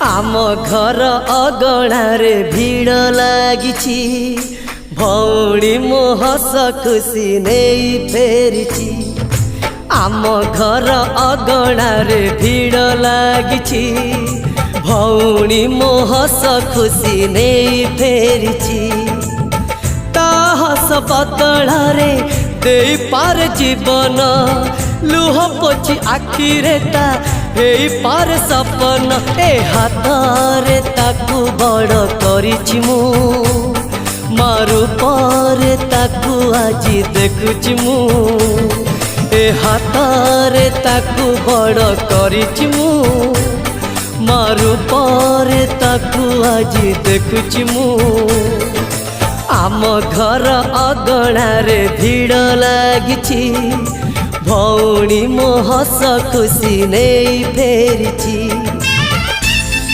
आम घर अगणारे भीड़ लागिछि भौणी मो हस खुशी नहीं फेरिछि। आम घर अगणारे भीड़ लागिछि भौणी मो हस खुशी नहीं फेरिछि। ता हस बदଳରେ देई पार जीवन लुह पोछि आखिरे ता हेई पार सपन ए हाथरे ताकू बड़ करिछि मु मारू पारे ताकू आजी देखुछि मु ए हाथरे ताकू बड़ करिछि मु मारू पारे ताकू आजी देखुछि मु। आम घर अगणारे भीड़ लागिछि भौणी मो हस खुशी नहीं फेरिछि।